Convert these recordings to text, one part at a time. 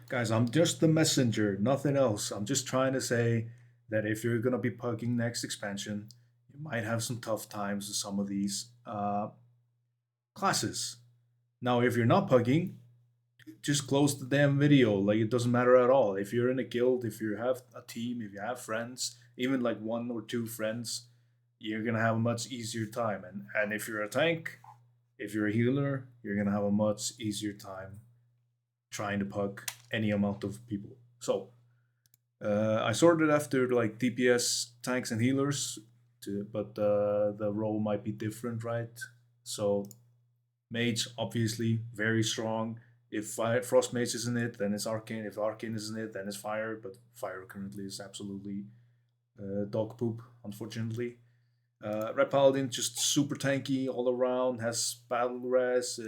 Guys, I'm just the messenger, nothing else. I'm just trying to say that if you're gonna be pugging next expansion, you might have some tough times with some of these classes. Now, if you're not pugging, just close the damn video. Like it doesn't matter at all. If you're in a guild, if you have a team, if you have friends, even like one or two friends, you're gonna have a much easier time. And if you're a tank, if you're a healer, you're gonna have a much easier time trying to pug any amount of people. So I sorted after like DPS, tanks, and healers, but the role might be different, right? So mage obviously very strong. If frost mage isn't it, then it's arcane. If arcane isn't it, then it's fire. But fire currently is absolutely dog poop, unfortunately. Red Paladin just super tanky all around, has battle res,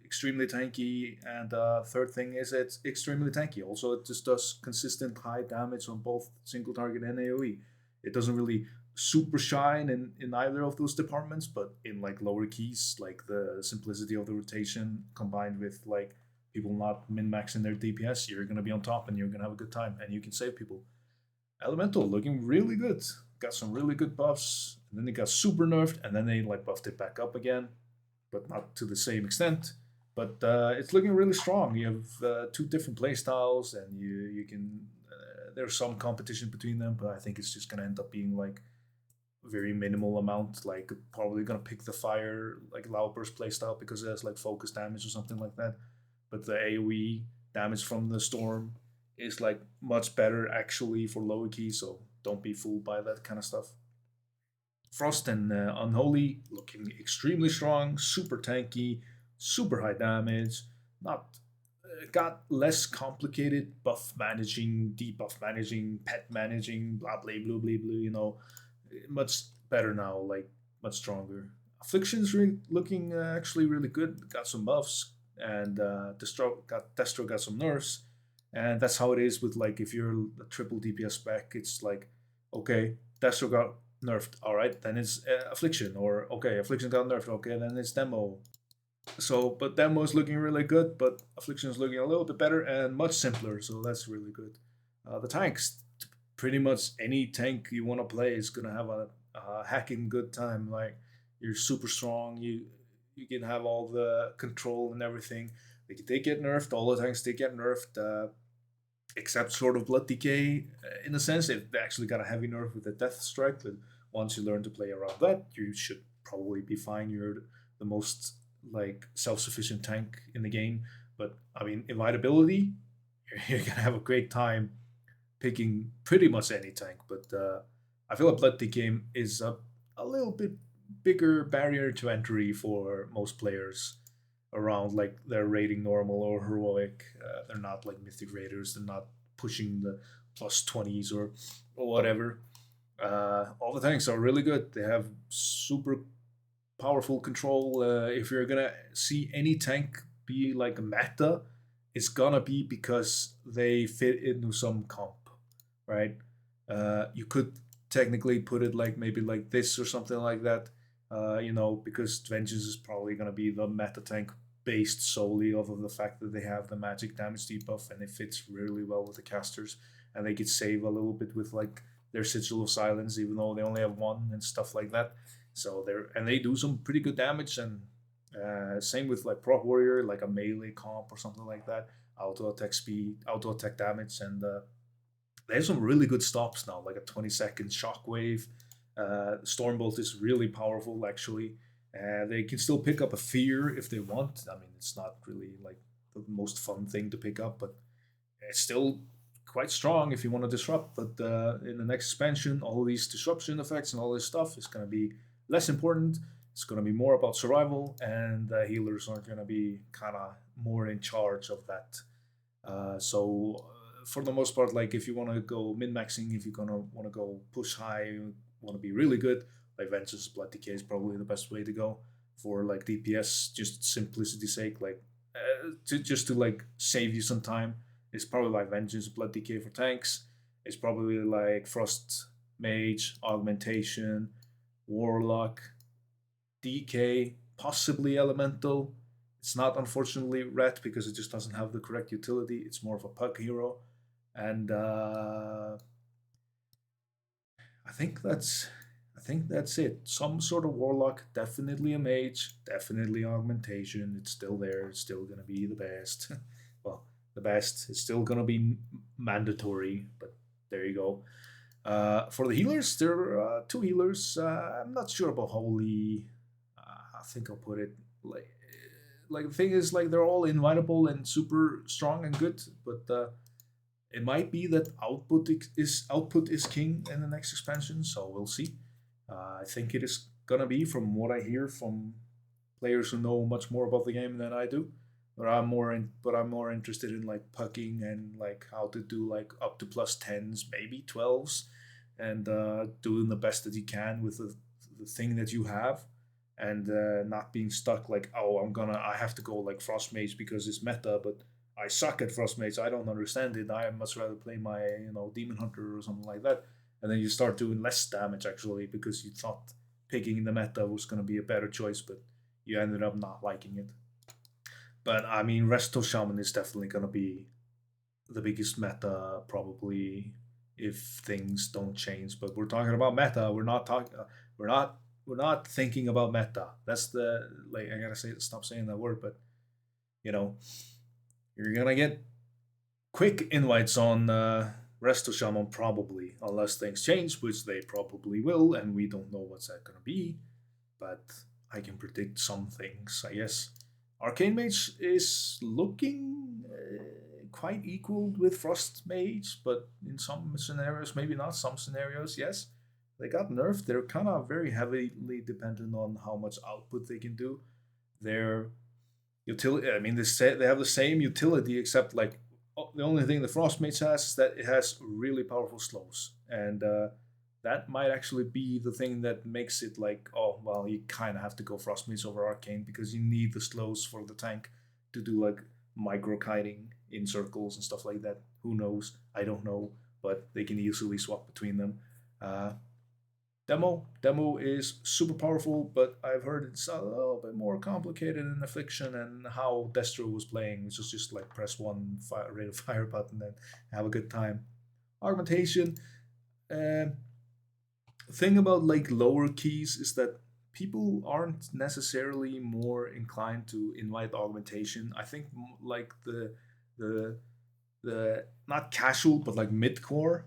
extremely tanky, and third thing is it's extremely tanky. Also, it just does consistent high damage on both single target and AoE. It doesn't really super shine in either of those departments, but in like lower keys, like the simplicity of the rotation combined with like people not min maxing their DPS, you're gonna be on top and you're gonna have a good time and you can save people. Elemental looking really good. Got some really good buffs, and then they got super nerfed, and then they like buffed it back up again, but not to the same extent. But it's looking really strong. You have two different playstyles, and you can. There's some competition between them, but I think it's just gonna end up being like very minimal amount. Like probably gonna pick the fire like Lauper's playstyle because it has like focus damage or something like that. But the AoE damage from the storm is like much better actually for lower key, so don't be fooled by that kind of stuff. Frost and Unholy looking extremely strong, super tanky, super high damage. Not got less complicated buff managing, debuff managing, pet managing, blah blah blah blah blah. Much better now, like much stronger. Affliction's looking actually really good. Got some buffs, and Destro got some nerfs, and that's how it is with like if you're a triple DPS spec, it's like okay, Destro got nerfed, all right, then it's Affliction, or okay, Affliction got nerfed, okay, then it's Demo. So, but Demo is looking really good, but Affliction is looking a little bit better and much simpler, so that's really good. The tanks, pretty much any tank you want to play is gonna have a hacking good time. Like you're super strong, you can have all the control and everything. They get nerfed. All the tanks they get nerfed, except sort of Blood Decay. In a sense, it actually got a heavy nerf with the Death Strike. But once you learn to play around that, you should probably be fine. You're the most like self-sufficient tank in the game. But I mean, inevitability, you're gonna have a great time picking pretty much any tank. But I feel like Blood Decay is a little bit bigger barrier to entry for most players around like they're rating normal or heroic. They're not like mythic raiders. They're not pushing the plus 20s or whatever. All the tanks are really good. They have super powerful control. If you're gonna see any tank be like a meta, it's gonna be because they fit into some comp, right? You could technically put it like maybe like this or something like that. Because Vengeance is probably gonna be the meta tank based solely off of the fact that they have the magic damage debuff and it fits really well with the casters, and they could save a little bit with like their sigil of silence, even though they only have one and stuff like that. So they do some pretty good damage, and same with like Proc Warrior, like a melee comp or something like that. Auto attack speed, auto attack damage, and they have some really good stops now, like a 20-second shockwave. Stormbolt is really powerful, actually. They can still pick up a fear if they want. I mean, it's not really like the most fun thing to pick up, but it's still quite strong if you want to disrupt. But in the next expansion, all these disruption effects and all this stuff is going to be less important. It's going to be more about survival, and healers are going to be kind of more in charge of that. So for the most part, like if you want to go min maxing, if you're gonna want to go push high, want to be really good, like Vengeance Blood Decay is probably the best way to go for like DPS, just simplicity's sake, like just to like save you some time. It's probably like Vengeance Blood Decay for tanks. It's probably like Frost Mage, Augmentation, Warlock, DK, possibly Elemental. It's not unfortunately red because it just doesn't have the correct utility. It's more of a pug hero, and I think that's I think that's it. Some sort of warlock, definitely a mage, definitely augmentation. It's still there. It's still gonna be the best. Well, the best. It's still gonna be mandatory, but there you go. For the healers, there are two healers. I'm not sure about holy. I think I'll put it like the thing is like they're all invitable and super strong and good, but it might be that output is king in the next expansion, so we'll see. I think it is gonna be from what I hear from players who know much more about the game than I do. But I'm more interested in like pucking and like how to do like up to plus tens, maybe 12s, and doing the best that you can with the thing that you have, and not being stuck like, oh, I have to go like frost mage because it's meta, but I suck at frost mage. I don't understand it. I much rather play my demon hunter or something like that, and then you start doing less damage actually because you thought picking the meta was going to be a better choice, but you ended up not liking it. But I mean, Resto Shaman is definitely going to be the biggest meta probably if things don't change. But we're talking about meta. We're not talking. We're not thinking about meta. That's the like I gotta say stop saying that word. But you know you're gonna get quick invites on Resto Shaman probably unless things change, which they probably will, and we don't know what's that gonna be. But I can predict some things, I guess. Arcane Mage is looking quite equal with Frost Mage, but in some scenarios, maybe not. Some scenarios, yes. They got nerfed. They're kind of very heavily dependent on how much output they can do. Their utility, I mean, they have the same utility, except like the only thing the Frost Mage has is that it has really powerful slows. And that might actually be the thing that makes it like, oh well, you kind of have to go frost mage over arcane because you need the slows for the tank to do like micro kiting in circles and stuff like that. Who knows? I don't know, but they can easily swap between them. uh, demo is super powerful, but I've heard it's a little bit more complicated in affliction and how Destro was playing, which was just like press one rate of fire button and have a good time. Augmentation, uh, thing about like lower keys is that people aren't necessarily more inclined to invite augmentation. I think like the the not casual but like mid core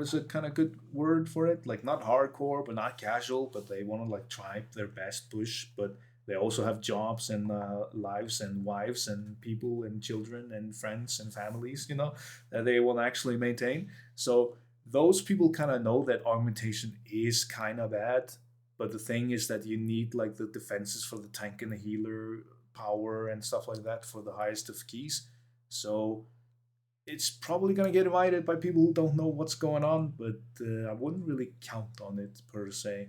is a kind of good word for it, like not hardcore but not casual, but they want to like try their best push, but they also have jobs and lives and wives and people and children and friends and families, that they want to actually maintain. So those people kind of know that augmentation is kind of bad, but the thing is that you need like the defenses for the tank and the healer power and stuff like that for the highest of keys. So it's probably going to get invited by people who don't know what's going on, but I wouldn't really count on it per se.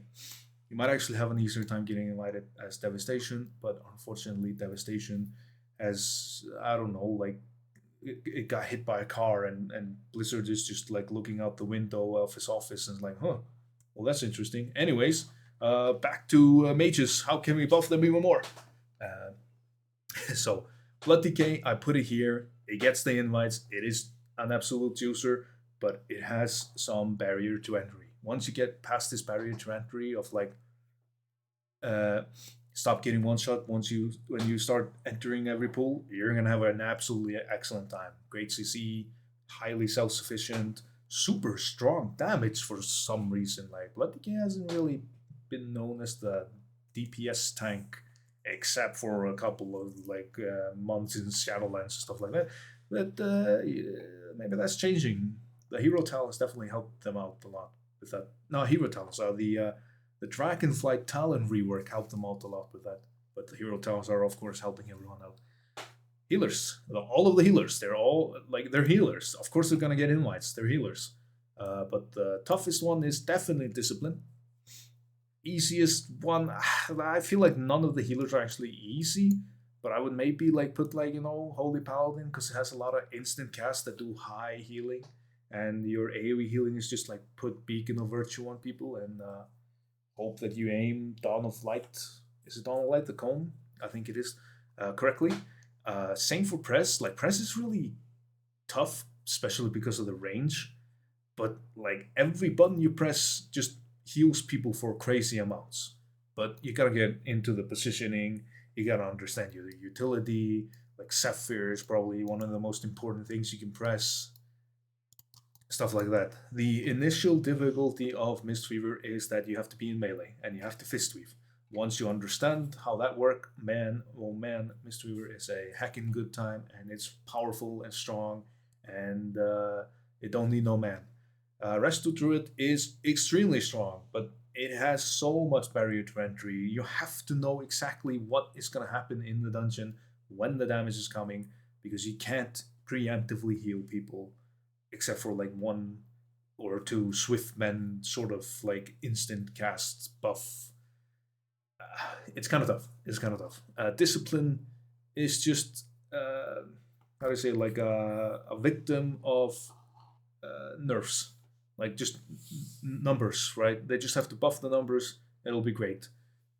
You might actually have an easier time getting invited as Devastation, but unfortunately, Devastation has, I don't know, like it got hit by a car, and Blizzard is just like looking out the window of his office and is like, huh, well, that's interesting. Anyways, back to mages. How can we buff them even more? Uh, so, Blood Decay, I put it here. It gets the invites. It is an absolute juicer, but it has some barrier to entry. Once you get past this barrier to entry of like, uh, stop getting one shot. When you start entering every pool, you're gonna have an absolutely excellent time. Great CC, highly self sufficient, super strong damage for some reason. Like Blood Decay hasn't really been known as the DPS tank, except for a couple of like months in Shadowlands and stuff like that. But maybe that's changing. The hero talents definitely helped them out a lot with that. No, hero talents are the Dragonflight Talon rework helped them out a lot with that. But the hero talents are of course helping everyone out. Healers, all of the healers, they're healers. Of course they're gonna get invites. They're healers. But the toughest one is definitely discipline. Easiest one, I feel like none of the healers are actually easy, but I would maybe like put like Holy Paladin because it has a lot of instant casts that do high healing, and your AoE healing is just like put Beacon of Virtue on people and hope that you aim Dawn of Light. Is it Dawn of Light the cone? I think it is. correctly. Same for press. Like press is really tough, especially because of the range. But like every button you press just heals people for crazy amounts. But you gotta get into the positioning. You gotta understand your utility. Like Sapphire is probably one of the most important things you can press. Stuff like that. The initial difficulty of Mistweaver is that you have to be in melee and you have to fistweave. Once you understand how that works, man, oh man, Mistweaver is a heckin' good time and it's powerful and strong and it don't need no man. Resto Druid is extremely strong, but it has so much barrier to entry. You have to know exactly what is going to happen in the dungeon when the damage is coming because you can't preemptively heal people except for like one or two swift men sort of like instant cast buff. It's kind of tough. It's kind of tough. Discipline is just how do I say like a victim of nerfs, like just numbers, right? They just have to buff the numbers. It'll be great,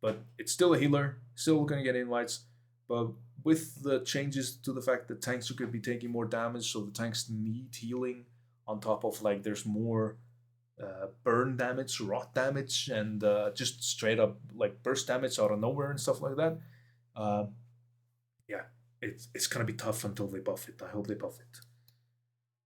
but it's still a healer. Still gonna get invites, but with the changes to the fact that tanks are going to be taking more damage, so the tanks need healing on top of like there's more burn damage, rot damage, and just straight up like burst damage out of nowhere and stuff like that. Uh, yeah, it's gonna be tough until they buff it. I hope they buff it.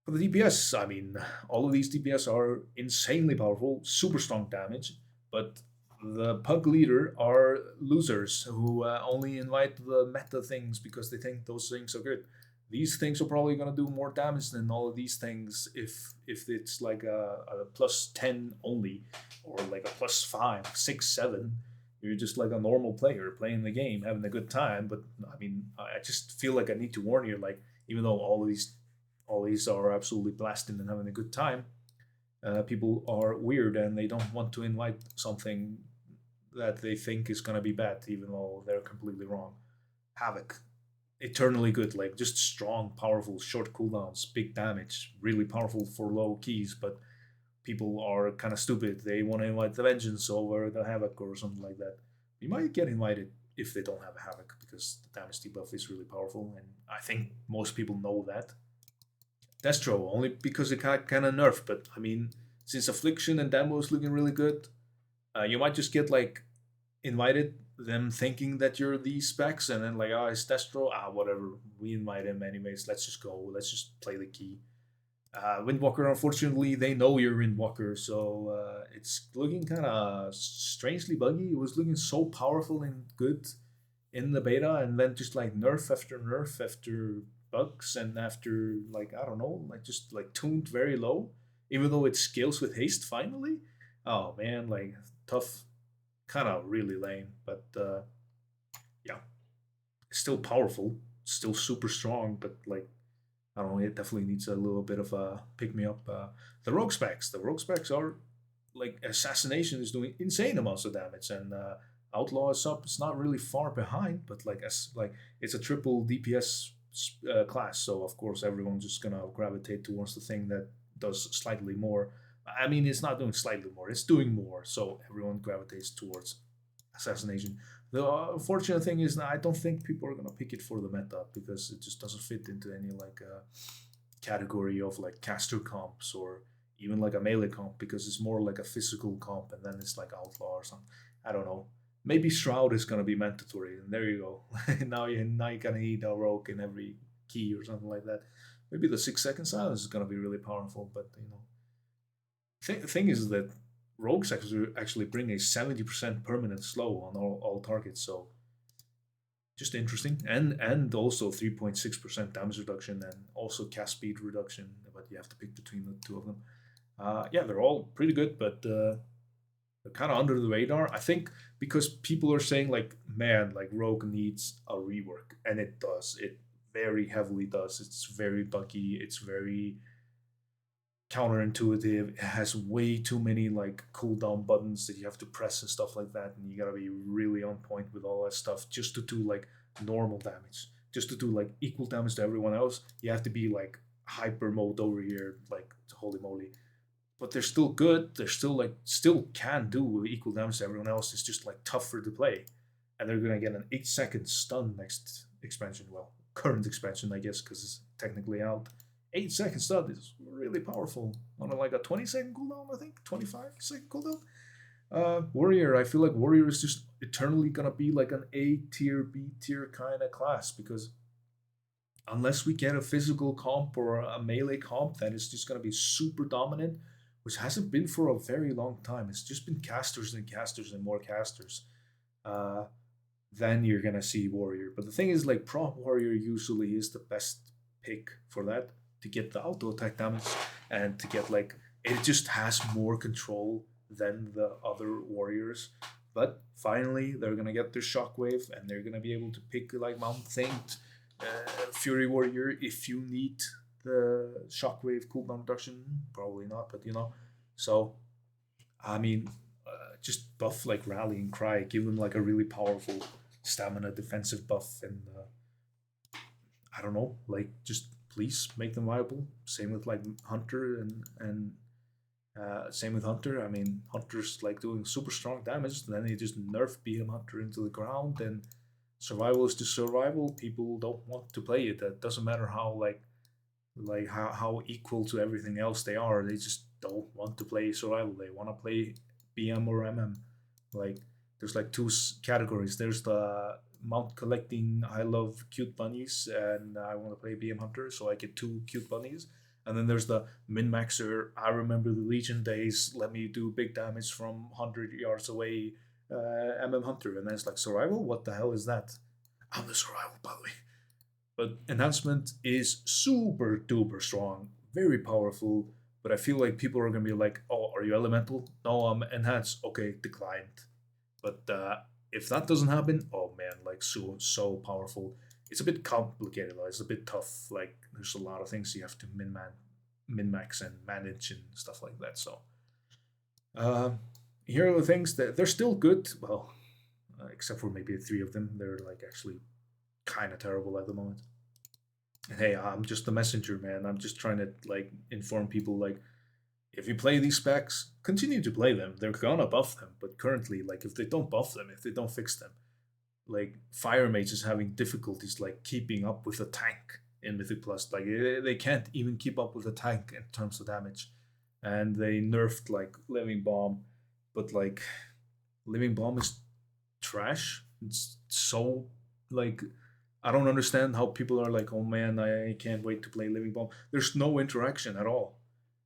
For the DPS, I mean, all of these DPS are insanely powerful, super strong damage, but the pug leader are losers who only invite the meta things because they think those things are good. These things are probably gonna do more damage than all of these things if it's like a +10 only, or like a +5, 6, 7. You're just like a normal player playing the game, having a good time. But I mean, I just feel like I need to warn you, like even though all these are absolutely blasting and having a good time, people are weird and they don't want to invite something that they think is gonna be bad, even though they're completely wrong. Havoc, eternally good, like just strong, powerful, short cooldowns, big damage, really powerful for low keys, but people are kind of stupid. They want to invite the Vengeance over the Havoc or something like that. You might get invited if they don't have a Havoc because the damage debuff is really powerful, and I think most people know that. Destro, only because it got kind of nerfed, but I mean, since Affliction and Demo is looking really good, you might just get like invited, them thinking that you're these specs, and then like, oh, it's Destro, whatever, we invite him anyways, let's just go, let's just play the key. Windwalker, unfortunately, they know you're Windwalker, so it's looking kind of strangely buggy. It was looking so powerful and good in the beta, and then just like nerf after bugs and after like I don't know, like just like tuned very low, even though it scales with haste finally. Oh man, like tough, kind of really lame, but yeah, still powerful, still super strong, but like I don't know, it definitely needs a little bit of a pick me up. The rogue specs are like assassination is doing insane amounts of damage, and outlaw is up. It's not really far behind, but like as like it's a triple DPS class, so of course everyone's just gonna gravitate towards the thing that does slightly more. I mean, it's not doing slightly more; it's doing more, so everyone gravitates towards assassination. The unfortunate thing is, I don't think people are gonna pick it for the meta because it just doesn't fit into any like category of like caster comps or even like a melee comp because it's more like a physical comp and then it's like outlaw or something. I don't know. Maybe Shroud is gonna be mandatory, and there you go. Now you gonna need a rogue in every key or something like that. Maybe the 6 second silence is gonna be really powerful, but thing is that rogues actually bring a 70% permanent slow on all targets, so just interesting, and also 3.6% damage reduction and also cast speed reduction, but you have to pick between the two of them. Yeah, they're all pretty good, but they're kind of under the radar. I think because people are saying like, man, like Rogue needs a rework, and it does. It very heavily does. It's very buggy. It's very counterintuitive. It has way too many like cooldown buttons that you have to press and stuff like that, and you gotta be really on point with all that stuff just to do like normal damage, just to do like equal damage to everyone else. You have to be like hyper mode over here, like holy moly. But they're still good. They're still like still can do equal damage to everyone else. It's just like tougher to play, and they're gonna get an 8 second stun expansion. Well, current expansion, I guess, because it's technically out. 8 second stun is really powerful on like a 20-second cooldown, I think, 25-second cooldown. Warrior, I feel like Warrior is just eternally gonna be like an A tier, B tier kind of class because unless we get a physical comp or a melee comp that is just gonna be super dominant, which hasn't been for a very long time. It's just been casters and casters and more casters. Uh, then you're gonna see Warrior. But the thing is, like Prop Warrior usually is the best pick for that to get the auto attack damage and to get like it just has more control than the other warriors. But finally, they're gonna get their shockwave and they're gonna be able to pick like Mount Saint, Fury Warrior if you need the shockwave cooldown reduction. Probably not, but you know. So I mean, just buff like Rally and Cry, give them like a really powerful stamina defensive buff, and I don't know, like just please make them viable. Same with like Hunter and same with Hunter. I mean, Hunter's like doing super strong damage, then they just nerf BM Hunter into the ground, and survival is just survival. People don't want to play it. That doesn't matter how how equal to everything else they are. They just don't want to play survival. They want to play BM or MM. Like there's like two categories. There's the mount collecting. I love cute bunnies, and I want to play BM Hunter, so I get two cute bunnies. And then there's the min maxer. I remember the Legion days. Let me do big damage from 100 yards away. MM Hunter, and then it's like survival. What the hell is that? I'm the survival, by the way. But enhancement is super duper strong, very powerful. But I feel like people are gonna be like, "Oh, are you elemental? No, I'm enhanced. Okay, declined." But if that doesn't happen, oh man, like so powerful. It's a bit complicated. It's a bit tough. Like there's a lot of things you have to min max and manage and stuff like that. So uh, here are the things that they're still good. Well, except for maybe three of them, they're like actually kind of terrible at the moment. And hey, I'm just the messenger, man. I'm just trying to like inform people like if you play these specs, continue to play them. They're gonna buff them, but currently, like if they don't buff them, if they don't fix them, like Fire Mage is having difficulties like keeping up with a tank in Mythic Plus. Like they can't even keep up with a tank in terms of damage, and they nerfed like Living Bomb, but like Living Bomb is trash. It's so like I don't understand how people are like, oh man, I can't wait to play Living Bomb. There's no interaction at all.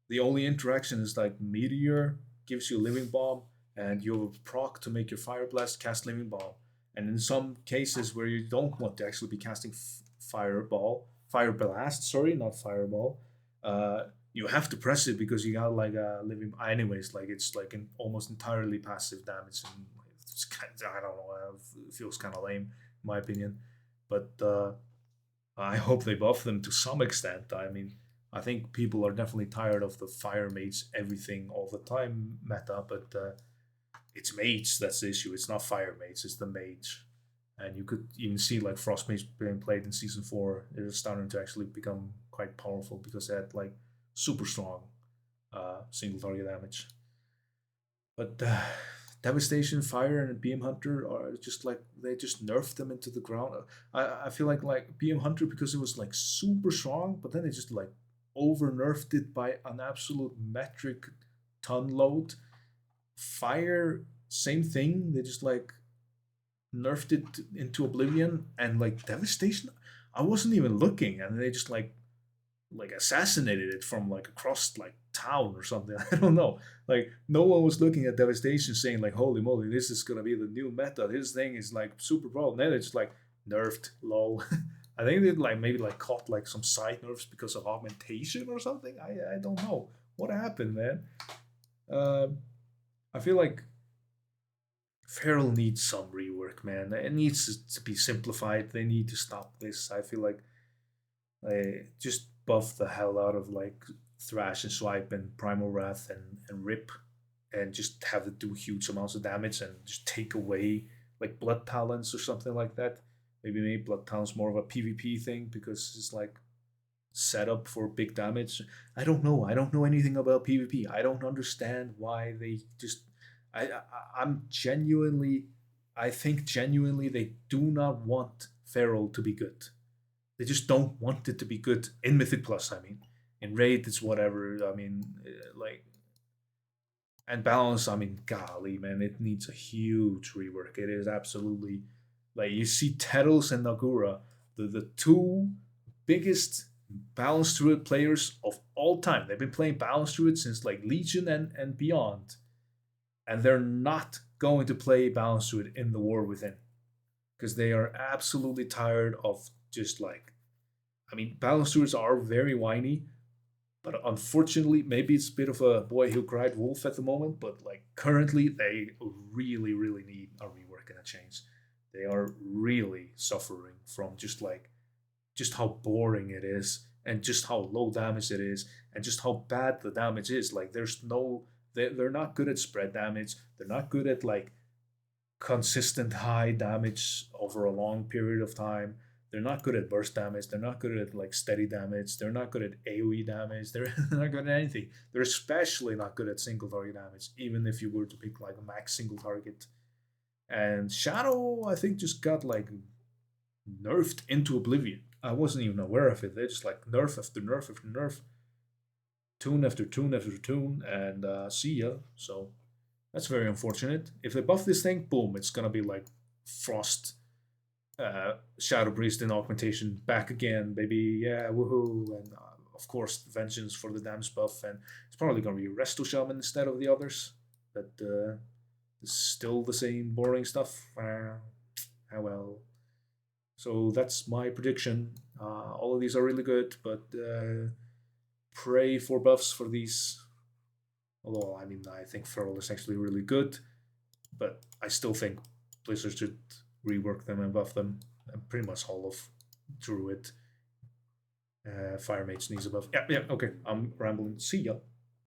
The only interaction is like Meteor gives you Living Bomb, and you have a proc to make your Fire Blast cast Living Bomb. And in some cases where you don't want to actually be casting Fire Blast, sorry, not Fireball, you have to press it because you got like a Living. Anyways, like it's like an almost entirely passive damage, and it's kind of, I don't know, it feels kind of lame in my opinion. But I hope they buff them to some extent. I mean, I think people are definitely tired of the Fire Mage everything all the time meta, but it's Mage that's the issue. It's not Fire Mage, it's the Mage. And you could even see like Frost Mage being played in season 4. It is starting to actually become quite powerful because they had like super strong single target damage. But Devastation, Fire, and BM Hunter are just like they just nerfed them into the ground. I feel like BM Hunter because it was like super strong, but then they just like over nerfed it by an absolute metric ton load. Fire, same thing. They just like nerfed it into oblivion, and like Devastation. I wasn't even looking, and they just like assassinated it from like across like town or something. I don't know. Like no one was looking at Devastation saying like, "Holy moly, this is gonna be the new meta. This thing is like super powerful." Then it's just like nerfed, lol. I think they like maybe like caught like some side nerfs because of augmentation or something. I don't know what happened, man. Uh, I feel like Feral needs some rework, man. It needs to be simplified. They need to stop this. I feel like they just buff the hell out of like Thrash and Swipe and Primal Wrath and Rip and just have it do huge amounts of damage and just take away like Blood Talents or something like that. Maybe make Blood Talents more of a PvP thing because it's like set up for big damage. I don't know. I don't know anything about PvP. I don't understand why they just. I'm genuinely. I think genuinely they do not want Feral to be good. They just don't want it to be good in Mythic Plus. I mean, in Raid it's whatever. I mean, like, and balance. I mean, golly, man, it needs a huge rework. It is absolutely like you see Tettles and Nagura, the two biggest balance druid players of all time. They've been playing balance druid since like Legion and beyond, and they're not going to play balance druid in the War Within because they are absolutely tired of just like. I mean, balance druids are very whiny, but unfortunately, maybe it's a bit of a boy who cried wolf at the moment. But like currently, they really, really need a rework and a change. They are really suffering from just how boring it is, and just how low damage it is, and just how bad the damage is. Like there's no, they're not good at spread damage. They're not good at like consistent high damage over a long period of time. They're not good at burst damage. They're not good at like steady damage. They're not good at AoE damage. They're not good at anything. They're especially not good at single target damage, even if you were to pick like a max single target. And Shadow, I think, just got like nerfed into oblivion. I wasn't even aware of it. They just like nerf after nerf after nerf, tune after tune after tune, and see ya. So that's very unfortunate. If they buff this thing, boom, it's gonna be like Frost, Shadow Priest in augmentation back again, baby. Yeah, woohoo! And of course, Vengeance for the damage buff, and it's probably gonna be Resto Shaman instead of the others. But it's still the same boring stuff. Ah well. So that's my prediction. All of these are really good, but pray for buffs for these. Although, I mean, I think Feral is actually really good, but I still think Blizzard should rework them and buff them. And pretty much all of Druid. Fire Mage needs a buff. Yeah, okay, I'm rambling. See ya.